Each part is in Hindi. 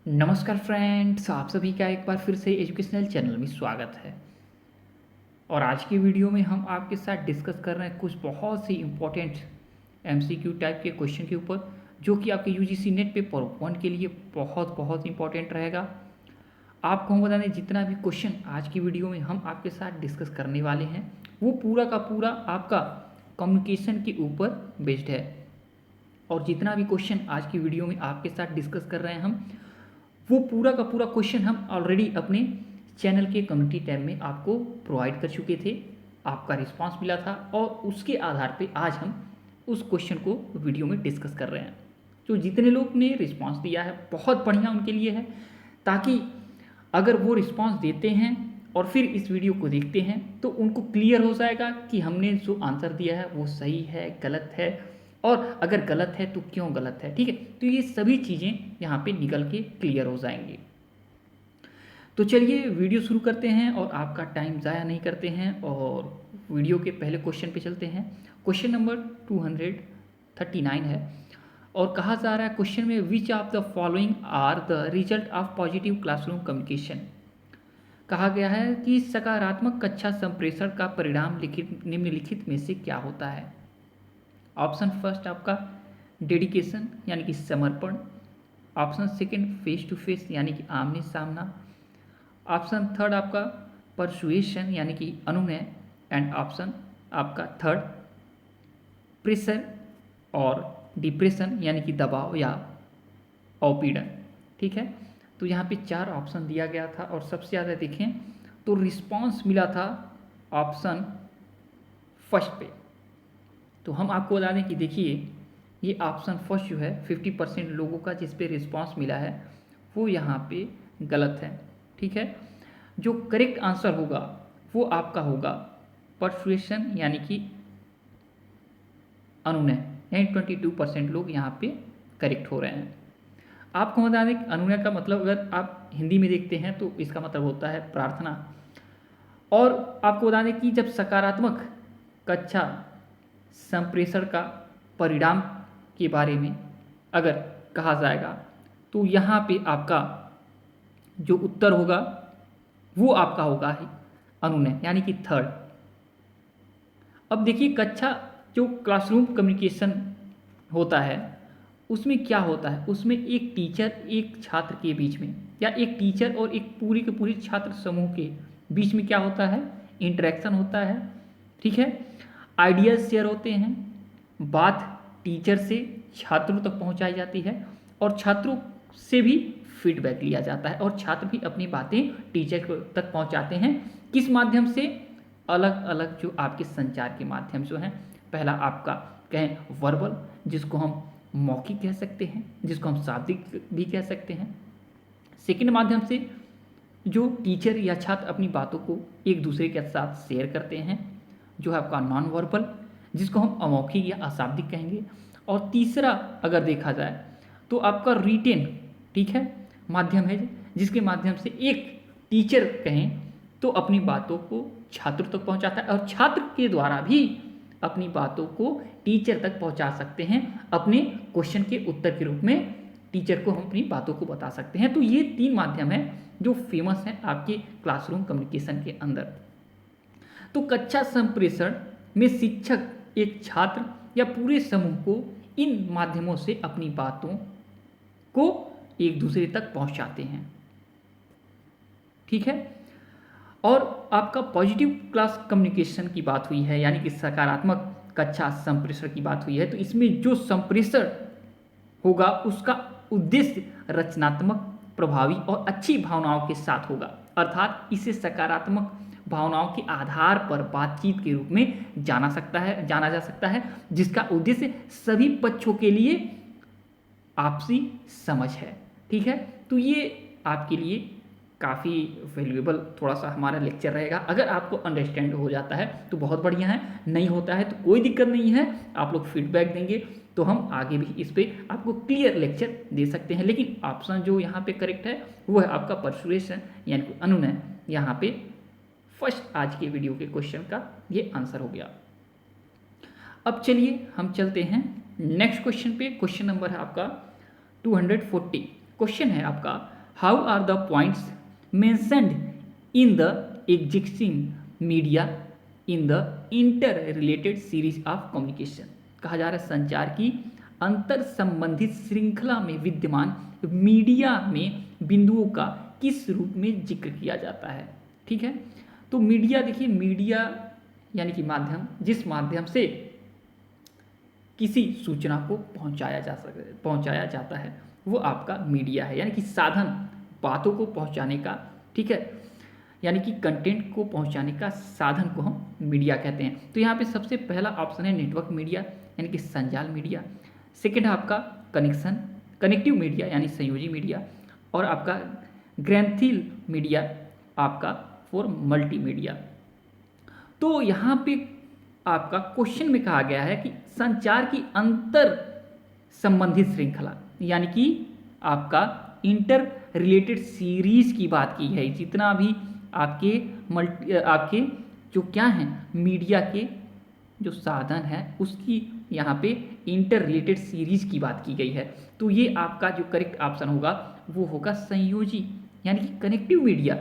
नमस्कार फ्रेंड्स, आप सभी का एक बार फिर से एजुकेशनल चैनल में स्वागत है। और आज की वीडियो में हम आपके साथ डिस्कस कर रहे हैं कुछ बहुत सी इम्पोर्टेंट एमसीक्यू टाइप के क्वेश्चन के ऊपर, जो कि आपके यूजीसी नेट पेपर 1 के लिए बहुत बहुत इंपॉर्टेंट रहेगा। आपको हम बता दें, जितना भी क्वेश्चन आज की वीडियो में हम आपके साथ डिस्कस करने वाले हैं वो पूरा का पूरा आपका कम्युनिकेशन के ऊपर बेस्ड है। और जितना भी क्वेश्चन आज की वीडियो में आपके साथ डिस्कस कर रहे हैं हम, वो पूरा का पूरा क्वेश्चन हम ऑलरेडी अपने चैनल के कम्युनिटी टैब में आपको प्रोवाइड कर चुके थे। आपका रिस्पांस मिला था और उसके आधार पे आज हम उस क्वेश्चन को वीडियो में डिस्कस कर रहे हैं। तो जितने लोग ने रिस्पांस दिया है बहुत बढ़िया उनके लिए है, ताकि अगर वो रिस्पांस देते हैं और फिर इस वीडियो को देखते हैं तो उनको क्लियर हो जाएगा कि हमने जो आंसर दिया है वो सही है, गलत है, और अगर गलत है तो क्यों गलत है। ठीक है, तो ये सभी चीज़ें यहाँ पे निकल के क्लियर हो जाएंगी। तो चलिए वीडियो शुरू करते हैं और आपका टाइम ज़ाया नहीं करते हैं और वीडियो के पहले क्वेश्चन पे चलते हैं। क्वेश्चन नंबर 239 है और कहा जा रहा है क्वेश्चन में, which of the following are the result of positive classroom communication. कहा गया है कि सकारात्मक कक्षा संप्रेषण का परिणाम लिखित निम्नलिखित में से क्या होता है। ऑप्शन फर्स्ट आपका डेडिकेशन यानी कि समर्पण, option second face to face यानी कि आमने सामना, ऑप्शन थर्ड आपका परसुएशन यानी कि अनुनय, एंड ऑप्शन आपका थर्ड प्रेशर और डिप्रेशन यानी कि दबाव या अवपीड़न। ठीक है, तो यहाँ पे 4 ऑप्शन दिया गया था और सबसे ज़्यादा देखें तो रिस्पांस मिला था ऑप्शन फर्स्ट पे। तो हम आपको बता दें कि देखिए, ये ऑप्शन फर्स्ट जो है 50% लोगों का जिस पे रिस्पांस मिला है वो यहाँ पे गलत है। ठीक है, जो करेक्ट आंसर होगा वो आपका होगा परसुएशन यानी कि अनुनय, यानी 22% लोग यहाँ पे करेक्ट हो रहे हैं। आपको बता दें कि अनुनय का मतलब अगर आप हिंदी में देखते हैं तो इसका मतलब होता है प्रार्थना। और आपको बता दें कि जब सकारात्मक कक्षा संप्रेषण का परिणाम के बारे में अगर कहा जाएगा तो यहाँ पे आपका जो उत्तर होगा वो आपका होगा ही अनुनय यानी कि थर्ड। अब देखिए, कक्षा जो क्लासरूम कम्युनिकेशन होता है उसमें क्या होता है, उसमें एक टीचर एक छात्र के बीच में या एक टीचर और एक पूरी के पूरी छात्र समूह के बीच में क्या होता है, इंटरेक्शन होता है। ठीक है, आइडियाज़ शेयर होते हैं, बात टीचर से छात्रों तक पहुंचाई जाती है और छात्रों से भी फीडबैक लिया जाता है और छात्र भी अपनी बातें टीचर तक पहुंचाते हैं। किस माध्यम से, अलग अलग जो आपके संचार के माध्यम जो हैं। पहला आपका कहें वर्बल, जिसको हम मौखिक कह सकते हैं, जिसको हम शाब्दिक भी कह सकते हैं। सेकंड माध्यम से जो टीचर या छात्र अपनी बातों को एक दूसरे के साथ शेयर करते हैं, जो है आपका नॉन वर्बल, जिसको हम अमौखिक या अशाब्दिक कहेंगे। और तीसरा अगर देखा जाए तो आपका रिटेन, ठीक है, माध्यम है, जिसके माध्यम से एक टीचर कहें तो अपनी बातों को छात्र तक पहुंचाता है और छात्र के द्वारा भी अपनी बातों को टीचर तक पहुंचा सकते हैं, अपने क्वेश्चन के उत्तर के रूप में टीचर को हम अपनी बातों को बता सकते हैं। तो ये 3 माध्यम है जो फेमस है आपके क्लासरूम कम्युनिकेशन के अंदर। तो कक्षा संप्रेषण में शिक्षक एक छात्र या पूरे समूह को इन माध्यमों से अपनी बातों को एक दूसरे तक पहुंचाते हैं। ठीक है, और आपका पॉजिटिव क्लास कम्युनिकेशन की बात हुई है, यानी कि सकारात्मक कक्षा संप्रेषण की बात हुई है, तो इसमें जो संप्रेषण होगा उसका उद्देश्य रचनात्मक, प्रभावी और अच्छी भावनाओं के साथ होगा। अर्थात इसे सकारात्मक भावनाओं के आधार पर बातचीत के रूप में जाना जा सकता है, जिसका उद्देश्य सभी पक्षों के लिए आपसी समझ है। ठीक है, तो ये आपके लिए काफ़ी वैल्यूएबल थोड़ा सा हमारा लेक्चर रहेगा। अगर आपको अंडरस्टैंड हो जाता है तो बहुत बढ़िया है, नहीं होता है तो कोई दिक्कत नहीं है, आप लोग फीडबैक देंगे तो हम आगे भी इस पर आपको क्लियर लेक्चर दे सकते हैं। लेकिन ऑप्शन जो यहाँ पे करेक्ट है वो है आपका परसुएशन यानी कि अनुनय। यहाँ पे फर्स्ट आज के वीडियो के क्वेश्चन का ये आंसर हो गया। अब चलिए हम चलते हैं नेक्स्ट क्वेश्चन पे। क्वेश्चन नंबर है आपका 240। क्वेश्चन है आपका, how are the points mentioned in the existing media in the inter related series of communication. कहा जा रहा है संचार की अंतर संबंधित श्रृंखला में विद्यमान मीडिया में बिंदुओं का किस रूप में जिक्र किया जाता है। ठीक है, तो मीडिया, देखिए मीडिया यानी कि माध्यम, जिस माध्यम से किसी सूचना को पहुंचाया जाता है वो आपका मीडिया है, यानी कि साधन बातों को पहुंचाने का। ठीक है, यानी कि कंटेंट को पहुंचाने का साधन को हम मीडिया कहते हैं। तो यहाँ पे सबसे पहला ऑप्शन है नेटवर्क मीडिया यानी कि संजाल मीडिया। सेकंड है आपका कनेक्टिव मीडिया यानी संयोजी मीडिया, और आपका ग्रैंथिल मीडिया आपका फॉर मल्टीमीडिया। तो यहाँ पे आपका क्वेश्चन में कहा गया है कि संचार की अंतर संबंधित श्रृंखला यानी कि आपका इंटर रिलेटेड सीरीज की बात की है। जितना भी आपके जो क्या हैं मीडिया के जो साधन है उसकी यहाँ पे इंटर रिलेटेड सीरीज की बात की गई है। तो ये आपका जो करेक्ट ऑप्शन होगा वो होगा संयोजी यानी कि कनेक्टिव मीडिया।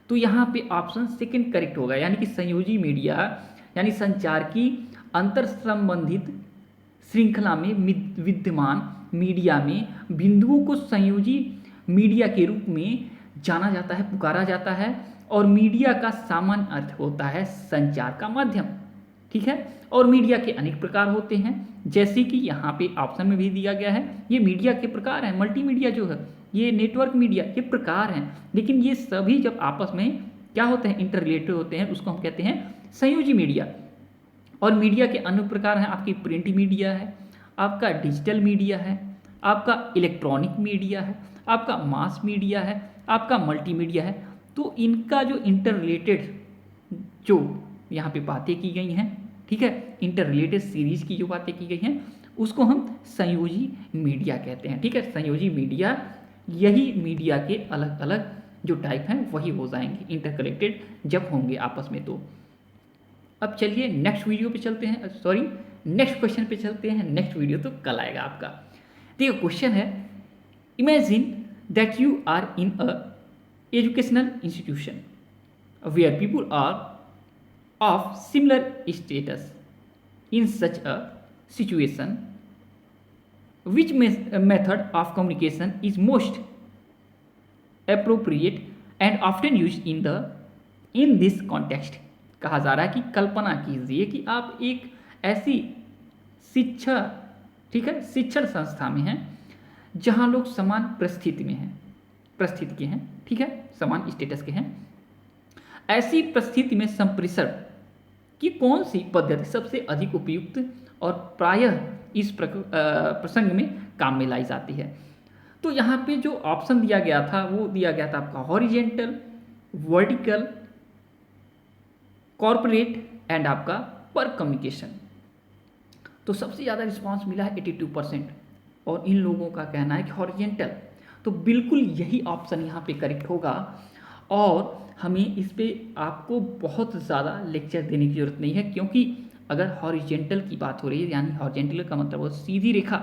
तो यहाँ पे ऑप्शन सेकंड करेक्ट होगा, यानी कि संयोजी मीडिया यानी संचार की अंतर संबंधित श्रृंखला में विद्यमान मीडिया में बिंदुओं को संयोजी मीडिया के रूप में जाना जाता है, पुकारा जाता है, और मीडिया का सामान्य अर्थ होता है संचार का माध्यम। ठीक है, और मीडिया के अनेक प्रकार होते हैं, जैसे कि यहाँ पे ऑप्शन में भी दिया गया है, ये मीडिया के प्रकार हैं। मल्टीमीडिया जो है, ये नेटवर्क मीडिया, ये प्रकार हैं, लेकिन ये सभी जब आपस में क्या होते हैं, इंटर रिलेटेड होते हैं, उसको हम कहते हैं संयोजी मीडिया। और मीडिया के अन्य प्रकार हैं, आपकी प्रिंट मीडिया है, आपका डिजिटल मीडिया है, आपका इलेक्ट्रॉनिक मीडिया है, आपका मास मीडिया है, आपका मल्टीमीडिया है। तो इनका जो इंटर रिलेटेड जो यहाँ पे बातें की गई हैं, ठीक है, इंटर रिलेटेड सीरीज की जो बातें की गई हैं उसको हम संयोजी मीडिया कहते हैं। ठीक है, संयोजी मीडिया, यही मीडिया के अलग अलग जो टाइप हैं वही हो जाएंगे इंटरकनेक्टेड जब होंगे आपस में। तो अब चलिए नेक्स्ट वीडियो पे चलते हैं, सॉरी नेक्स्ट क्वेश्चन पे चलते हैं। नेक्स्ट वीडियो तो कल आएगा आपका। देखिए क्वेश्चन है, imagine that you are in a educational institution where people are of similar status. In such a situation, which method of communication is most appropriate and often used in this context? कहा जा रहा है कि कल्पना कीजिए कि आप एक ऐसी शिक्षा, ठीक है, शिक्षण संस्था में हैं जहां लोग समान परिस्थिति के हैं, ठीक है, समान स्टेटस के हैं। ऐसी परिस्थिति में संप्रेषण कि कौन सी पद्धति सबसे अधिक उपयुक्त और प्रायः इस प्रसंग में काम में लाई जाती है। तो यहाँ पे जो ऑप्शन दिया गया था वो दिया गया था आपका हॉरिजेंटल, वर्टिकल, कॉर्पोरेट एंड आपका पर कम्युनिकेशन। तो सबसे ज़्यादा रिस्पांस मिला है 82%, और इन लोगों का कहना है कि हॉरिजेंटल। तो बिल्कुल यही ऑप्शन यहाँ पे करेक्ट होगा, और हमें इस पे आपको बहुत ज़्यादा लेक्चर देने की ज़रूरत नहीं है, क्योंकि अगर हॉरिजेंटल की बात हो रही है, यानी हॉरिजेंटल का मतलब वो सीधी रेखा,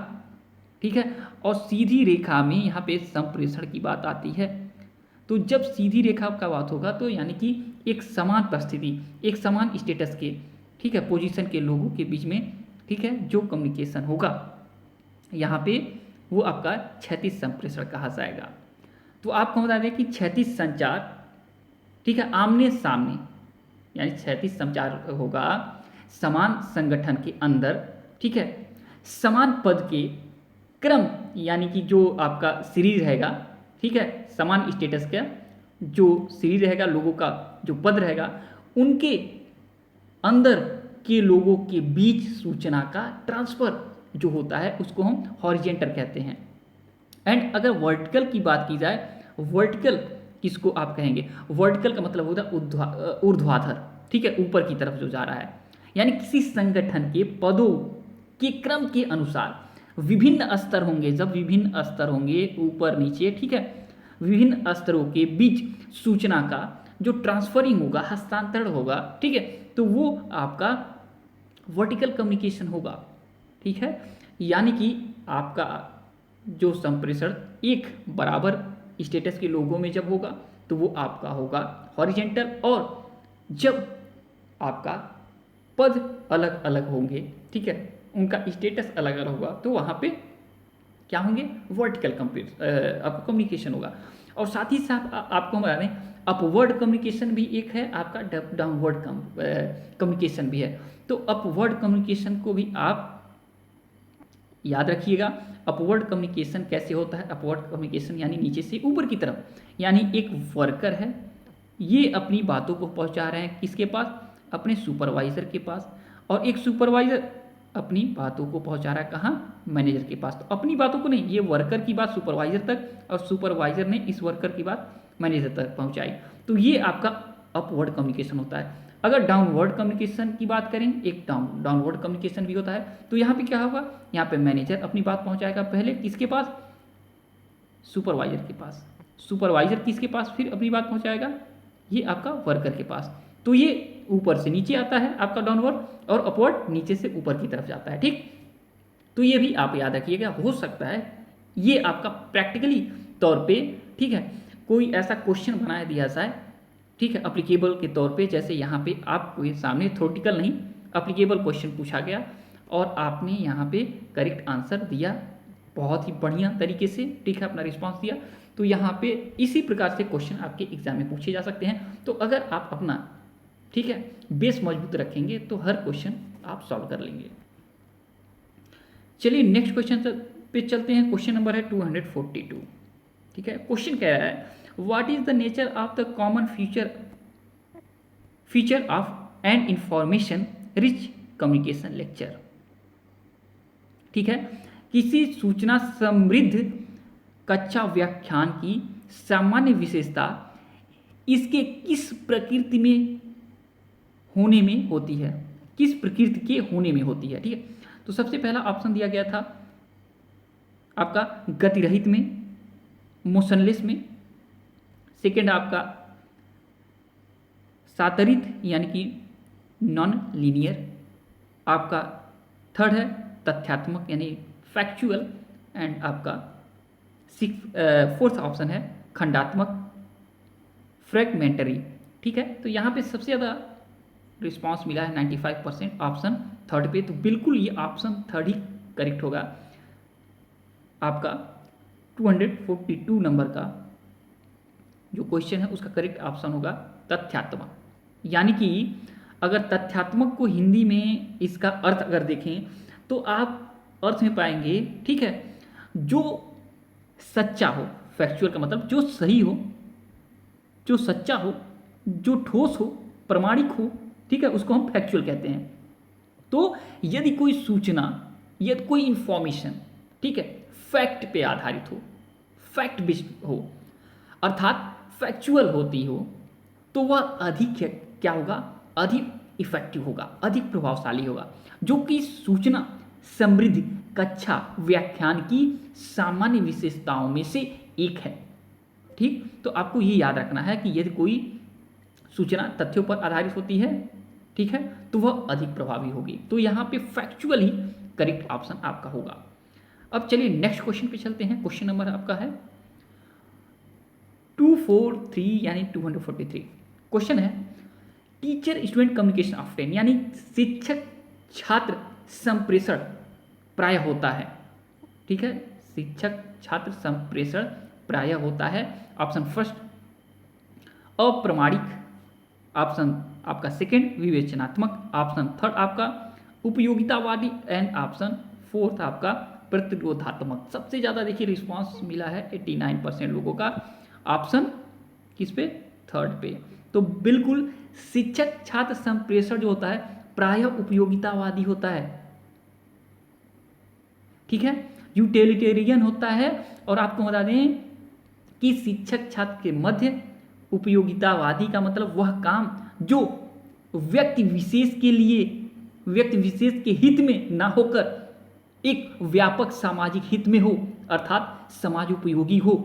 ठीक है, और सीधी रेखा में यहाँ पे संप्रेषण की बात आती है। तो जब सीधी रेखा का बात होगा तो यानी कि एक समान परिस्थिति, एक समान स्टेटस के, ठीक है, पोजीशन के लोगों के बीच में, ठीक है, जो कम्युनिकेशन होगा यहाँ पे वो आपका क्षैतिज संप्रेषण कहा जाएगा। तो आपको बता दें कि क्षैतिज संचार, ठीक है, आमने सामने, यानी क्षैतिज संचार होगा समान संगठन के अंदर, ठीक है, समान पद के क्रम, यानी कि जो आपका सीरीज रहेगा, ठीक है, समान स्टेटस का जो सीरीज रहेगा, लोगों का जो पद रहेगा, उनके अंदर के लोगों के बीच सूचना का ट्रांसफर जो होता है उसको हम हॉरिजेंटल कहते हैं। एंड अगर वर्टिकल की बात की जाए, वर्टिकल किसको आप कहेंगे, वर्टिकल का मतलब होता है ऊर्ध्वाधर, ठीक है, ऊपर की तरफ जो जा रहा है, यानी किसी संगठन के पदों के क्रम के अनुसार विभिन्न स्तर होंगे, जब विभिन्न स्तर होंगे ऊपर नीचे, ठीक है, विभिन्न स्तरों के बीच सूचना का जो ट्रांसफरिंग होगा, हस्तांतरण होगा, ठीक है, तो वो आपका वर्टिकल कम्युनिकेशन होगा। ठीक है, यानी कि आपका जो संप्रेषण एक बराबर स्टेटस के लोगों में जब होगा तो वो आपका होगा हॉरिजेंटल, और जब आपका पद अलग अलग होंगे, ठीक है, उनका स्टेटस अलग अलग होगा, तो वहाँ पे क्या होंगे, वर्टिकल आपका कम्युनिकेशन होगा। और साथ ही साथ आपको हम बता दें अपवर्ड कम्युनिकेशन भी एक है आपका, डाउनवर्ड कम्युनिकेशन भी है। तो अपवर्ड कम्युनिकेशन को भी आप याद रखिएगा। अपवर्ड कम्युनिकेशन कैसे होता है, अपवर्ड कम्युनिकेशन यानी नीचे से ऊपर की तरफ, यानी एक वर्कर है, ये अपनी बातों को पहुंचा रहे हैं किसके पास, अपने सुपरवाइजर के पास, और एक सुपरवाइजर अपनी बातों को पहुंचा रहा है कहाँ, मैनेजर के पास। तो अपनी बातों को नहीं, ये वर्कर की बात सुपरवाइजर तक, और सुपरवाइजर ने इस वर्कर की बात मैनेजर तक पहुंचाई। तो ये आपका अपवर्ड कम्युनिकेशन होता है। अगर डाउनवर्ड कम्युनिकेशन की बात करें, एक डाउनवर्ड कम्युनिकेशन भी होता है। तो यहाँ पे क्या होगा, यहाँ पे मैनेजर अपनी बात पहुंचाएगा पहले किसके पास, सुपरवाइजर के पास, सुपरवाइजर किसके पास फिर अपनी बात पहुंचाएगा, ये आपका वर्कर के पास। तो ये ऊपर से नीचे आता है आपका डाउनवर्ड, और अपवर्ड नीचे से ऊपर की तरफ जाता है, ठीक। तो ये भी आप याद रखिएगा। हो सकता है ये आपका प्रैक्टिकली तौर पे, ठीक है, कोई ऐसा क्वेश्चन बनाया दिया जाए, ठीक है, अप्लीकेबल के तौर पे, जैसे यहाँ पे आपको ये सामने थ्योरेटिकल नहीं अप्लीकेबल क्वेश्चन पूछा गया और आपने यहाँ पे करेक्ट आंसर दिया बहुत ही बढ़िया तरीके से, ठीक है, अपना रिस्पांस दिया। तो यहाँ पे इसी प्रकार से क्वेश्चन आपके एग्जाम में पूछे जा सकते हैं। तो अगर आप अपना, ठीक है, बेस मजबूत रखेंगे तो हर क्वेश्चन आप सॉल्व कर लेंगे। चलिए नेक्स्ट क्वेश्चन पे चलते हैं। क्वेश्चन नंबर है 242, ठीक है। क्वेश्चन कह रहा है what is the nature of the common feature of an information rich communication lecture, ठीक है। किसी सूचना समृद्ध कक्षा व्याख्यान की सामान्य विशेषता इसके किस प्रकृति में होने में होती है, किस प्रकृति के होने में होती है, ठीक है। तो सबसे पहला ऑप्शन दिया गया था आपका गतिरहित में, मोशनलेस में। सेकेंड आपका सातरित यानी कि नॉन लीनियर। आपका थर्ड है तथ्यात्मक यानी फैक्चुअल। एंड आपका फोर्थ ऑप्शन है खंडात्मक, फ्रैगमेंटरी, ठीक है। तो यहाँ पे सबसे ज़्यादा रिस्पांस मिला है 95% ऑप्शन थर्ड पे। तो बिल्कुल ये ऑप्शन थर्ड ही करेक्ट होगा। आपका 242 नंबर का जो क्वेश्चन है उसका करेक्ट ऑप्शन होगा तथ्यात्मक। यानी कि अगर तथ्यात्मक को हिंदी में इसका अर्थ अगर देखें तो आप अर्थ में पाएंगे, ठीक है, जो सच्चा हो, फैक्चुअल का मतलब जो सही हो, जो सच्चा हो, जो ठोस हो, प्रमाणिक हो, ठीक है, उसको हम फैक्चुअल कहते हैं। तो यदि कोई सूचना, यदि कोई इंफॉर्मेशन, ठीक है, फैक्ट पे आधारित हो, फैक्ट बेस्ड हो, अर्थात फैक्चुअल होती हो, तो वह अधिक क्या होगा, अधिक इफेक्टिव होगा, अधिक प्रभावशाली होगा। जो कि सूचना समृद्ध कक्षा व्याख्यान की सामान्य विशेषताओं में से एक है, ठीक। तो आपको ये याद रखना है कि यदि कोई सूचना तथ्यों पर आधारित होती है, ठीक है, तो वह अधिक प्रभावी होगी। तो यहाँ पे फैक्चुअल ही करेक्ट ऑप्शन आपका होगा। अब चलिए नेक्स्ट क्वेश्चन पे चलते हैं। क्वेश्चन नंबर आपका है 243 यानी 243। क्वेश्चन है टीचर स्टूडेंट कम्युनिकेशन ऑफ 10 यानी शिक्षक छात्र संप्रेषण प्राय होता है, ठीक है, शिक्षक छात्र संप्रेषण प्राय होता है। ऑप्शन फर्स्ट अप्रमाणिक, ऑप्शन आपका सेकंड विवेचनात्मक, ऑप्शन थर्ड आपका उपयोगितावादी, एंड ऑप्शन फोर्थ आपका प्रतिरोधात्मक। सबसे ज़्यादा देखिए रिस्पांस मिला है 89% लोगों का ऑप्शन किस पे, थर्ड पे। तो बिल्कुल शिक्षक छात्र संप्रेषण जो होता है प्रायः उपयोगितावादी होता है, ठीक है, यूटिलिटेरियन होता है। और आपको बता दें कि शिक्षक छात्र के मध्य उपयोगितावादी का मतलब वह काम जो व्यक्ति विशेष के लिए, व्यक्ति विशेष के हित में ना होकर एक व्यापक सामाजिक हित में हो, अर्थात समाज उपयोगी हो,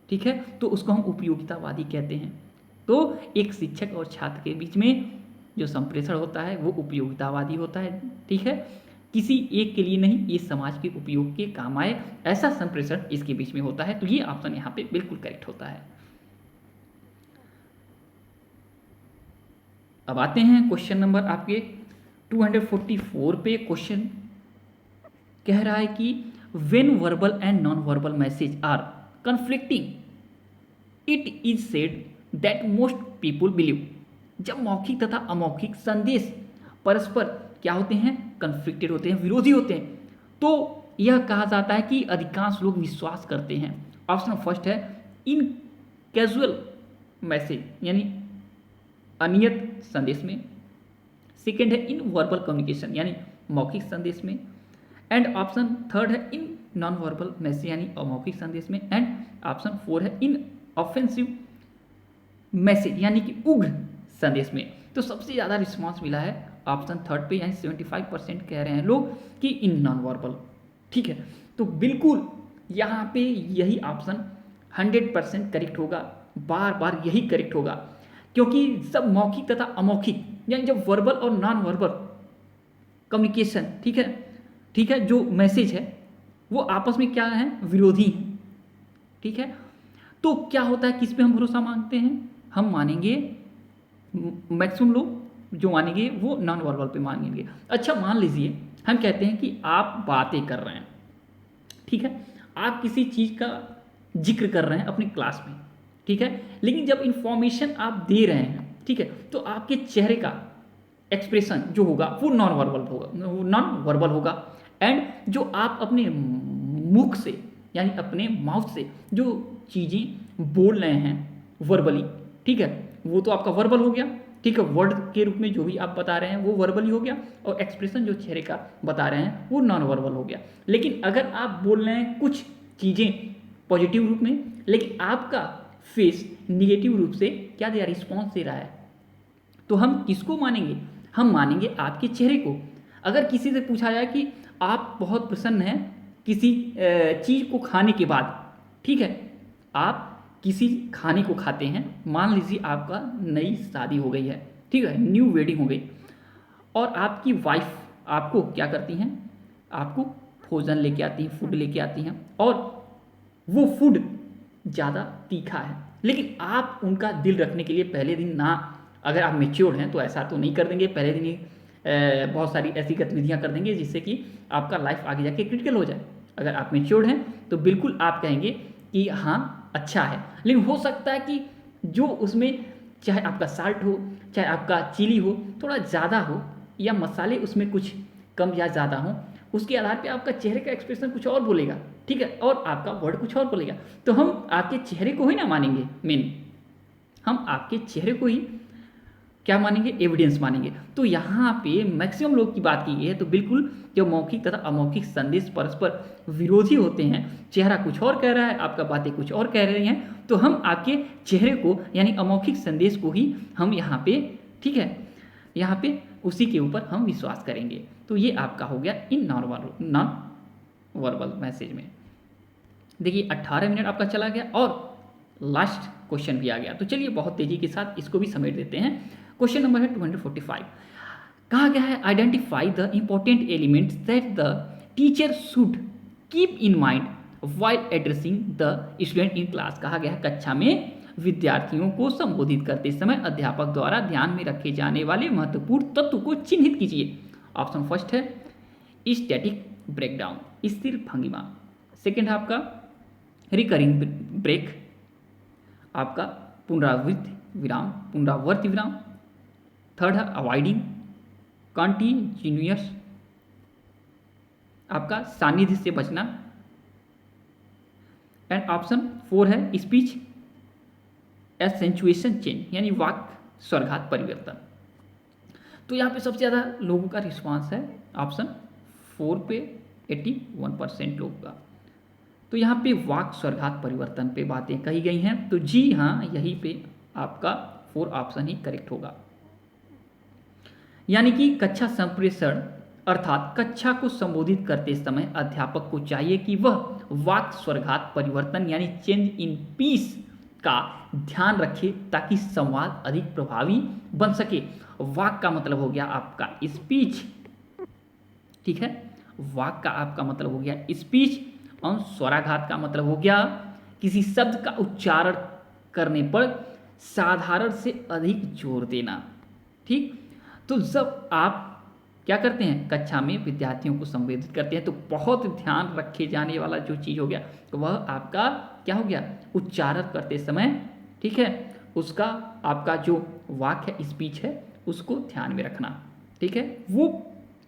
ठीक है, तो उसको हम उपयोगितावादी कहते हैं। तो एक शिक्षक और छात्र के बीच में जो संप्रेषण होता है वो उपयोगितावादी होता है, ठीक है। किसी एक के लिए नहीं, ये समाज के उपयोग के काम आए, ऐसा संप्रेषण इसके बीच में होता है। तो ये ऑप्शन यहाँ पे बिल्कुल करेक्ट होता है। अब आते हैं क्वेश्चन नंबर आपके 244 पे। क्वेश्चन कह रहा है कि when verbal and non verbal message are conflicting it is said that most people believe. जब मौखिक तथा अमौखिक संदेश परस्पर क्या होते हैं, कन्फ्लिक्टेड होते हैं, विरोधी होते हैं, तो यह कहा जाता है कि अधिकांश लोग विश्वास करते हैं। ऑप्शन फर्स्ट है इन कैजुअल मैसेज यानी अनियत संदेश में, सेकेंड है इन वर्बल कम्युनिकेशन यानी मौखिक संदेश में, एंड ऑप्शन थर्ड है इन नॉन वर्बल मैसेज यानी अमौखिक संदेश में, एंड ऑप्शन फोर है इन ऑफेंसिव मैसेज यानी कि उग्र संदेश में। तो सबसे ज़्यादा रिस्पॉन्स मिला है ऑप्शन थर्ड पे, यानी 75% कह रहे हैं लोग कि इन नॉन वर्बल। ठीक है, तो बिल्कुल यहाँ पे यही ऑप्शन 100% करेक्ट होगा, बार बार यही करेक्ट होगा, क्योंकि सब मौखिक तथा अमौखिक यानी जब वर्बल और नॉन वर्बल कम्युनिकेशन, ठीक है, जो मैसेज है वो आपस में क्या है, विरोधी है। ठीक है, तो क्या होता है, किस पे हम भरोसा मांगते हैं, हम मानेंगे मैक्सिमम लोग जो मानेंगे वो नॉन वर्बल पे मानेंगे। अच्छा, मान लीजिए हम कहते हैं कि आप बातें कर रहे हैं, ठीक है, आप किसी चीज़ का जिक्र कर रहे हैं अपनी क्लास में, ठीक है, लेकिन जब इंफॉर्मेशन आप दे रहे हैं, ठीक है, तो आपके चेहरे का एक्सप्रेशन जो होगा वो नॉन वर्बल होगा, एंड जो आप अपने मुख से यानी अपने माउथ से जो चीज़ें बोल रहे हैं वर्बली, ठीक है, वो तो आपका वर्बल हो गया। ठीक है, वर्ड के रूप में जो भी आप बता रहे हैं वो वर्बल ही हो गया, और एक्सप्रेशन जो चेहरे का बता रहे हैं वो नॉन वर्बल हो गया। लेकिन अगर आप बोल रहे हैं कुछ चीज़ें पॉजिटिव रूप में, लेकिन आपका फेस निगेटिव रूप से क्या दे रहा है, रिस्पॉन्स दे रहा है, तो हम किसको मानेंगे, हम मानेंगे आपके चेहरे को। अगर किसी से पूछा जाए कि आप बहुत प्रसन्न हैं किसी चीज़ को खाने के बाद, ठीक है, आप किसी खाने को खाते हैं, मान लीजिए आपका नई शादी हो गई है, ठीक है, न्यू वेडिंग हो गई, और आपकी वाइफ आपको क्या करती हैं, आपको भोजन लेके आती हैं, फूड लेके आती हैं, और वो फूड ज़्यादा तीखा है, लेकिन आप उनका दिल रखने के लिए पहले दिन ना, अगर आप मेच्योर्ड हैं तो ऐसा तो नहीं कर देंगे, पहले दिन ही बहुत सारी ऐसी गतिविधियाँ कर देंगे जिससे कि आपका लाइफ आगे जाके क्रिटिकल हो जाए। अगर आप मेच्योर्ड हैं तो बिल्कुल आप कहेंगे कि हाँ अच्छा है, लेकिन हो सकता है कि जो उसमें चाहे आपका साल्ट हो, चाहे आपका चिली हो थोड़ा ज़्यादा हो, या मसाले उसमें कुछ कम या ज़्यादा हो, उसके आधार पे आपका चेहरे का एक्सप्रेशन कुछ और बोलेगा, ठीक है, और आपका वर्ड कुछ और बोलेगा। तो हम आपके चेहरे को ही ना मानेंगे, मेन हम आपके चेहरे को ही क्या मानेंगे, एविडेंस मानेंगे। तो यहाँ पे मैक्सिमम लोग की बात की गई है, तो बिल्कुल जो मौखिक तथा अमौखिक संदेश परस्पर विरोधी होते हैं, चेहरा कुछ और कह रहा है, आपका बातें कुछ और कह रही हैं, तो हम आपके चेहरे को यानी अमौखिक संदेश को ही हम यहाँ पे, ठीक है, यहाँ पे उसी के ऊपर हम विश्वास करेंगे। तो ये आपका हो गया इन नॉन वर्बल मैसेज में। देखिए 18 मिनट आपका चला गया और लास्ट क्वेश्चन भी आ गया, तो चलिए बहुत तेजी के साथ इसको भी समेट देते हैं। क्वेश्चन नंबर है 245। कहा गया है identify the important elements that the teacher should keep in mind while addressing the student in class. कहा गया है कक्षा में विद्यार्थियों को संबोधित करते समय अध्यापक द्वारा ध्यान में रखे जाने वाले महत्वपूर्ण तत्व को चिन्हित कीजिए। ऑप्शन फर्स्ट है स्टैटिक ब्रेकडाउन, स्थिर भंगिमा, सेकेंड है आपका रिकरिंग ब्रेक, आपका पुनरावर्ती विराम, थर्ड है अवॉइडिंग कॉन्टिन्यूअस, आपका सानिध्य से बचना, एंड ऑप्शन फोर है स्पीच एसेंचुएशन चेंज यानी वाक्य स्वर्घात परिवर्तन। तो यहाँ पे सबसे ज़्यादा लोगों का रिस्पांस है ऑप्शन फोर पे 81% लोगों का। तो यहाँ पे वाक्य स्वर्घात परिवर्तन पे बातें कही गई हैं, तो जी हाँ यहीं पे आपका फोर ऑप्शन ही करेक्ट होगा। यानी कि कक्षा संप्रेषण अर्थात कक्षा को संबोधित करते समय अध्यापक को चाहिए कि वह वाक्य स्वर्घात परिवर्तन यानी चेंज इन पीस का ध्यान रखे ताकि संवाद अधिक प्रभावी बन सके। वाक्य का मतलब हो गया आपका स्पीच ठीक है। वाक का आपका मतलब हो गया स्पीच, और स्वराघात का मतलब हो गया किसी शब्द का उच्चारण करने पर साधारण से अधिक जोर देना। ठीक, तो जब आप क्या करते हैं, कक्षा में विद्यार्थियों को संबोधित करते हैं, तो बहुत ध्यान रखे जाने वाला जो चीज़ हो गया, तो वह आपका क्या हो गया, उच्चारण करते समय, ठीक है, उसका आपका जो वाक्य है, स्पीच है, उसको ध्यान में रखना। ठीक है, वो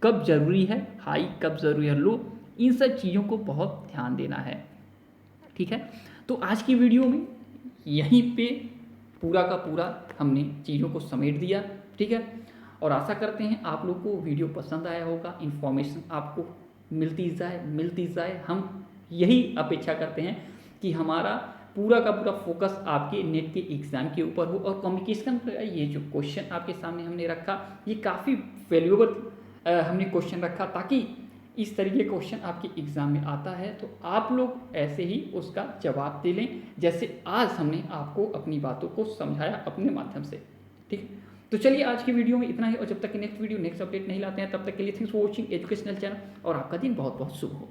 कब जरूरी है हाई, कब जरूरी है लो, इन सब चीज़ों को बहुत ध्यान देना है। ठीक है, तो आज की वीडियो में यहीं पे पूरा का पूरा हमने चीज़ों को समेट दिया। ठीक है, और आशा करते हैं आप लोग को वीडियो पसंद आया होगा, इन्फॉर्मेशन आपको मिलती जाए। हम यही अपेक्षा करते हैं कि हमारा पूरा का पूरा फोकस आपके नेट के एग्ज़ाम के ऊपर हो, और कम्युनिकेशन का ये जो क्वेश्चन आपके सामने हमने रखा, ये काफ़ी वैल्यूएबल हमने क्वेश्चन रखा, ताकि इस तरीके का क्वेश्चन आपके एग्ज़ाम में आता है तो आप लोग ऐसे ही उसका जवाब दे लें, जैसे आज हमने आपको अपनी बातों को समझाया अपने माध्यम से। ठीक है, तो चलिए आज की वीडियो में इतना ही, और जब तक कि नेक्स्ट वीडियो नेक्स्ट अपडेट नहीं लाते हैं, तब तक के लिए thanks for watching educational channel, और आपका दिन बहुत बहुत शुभ हो।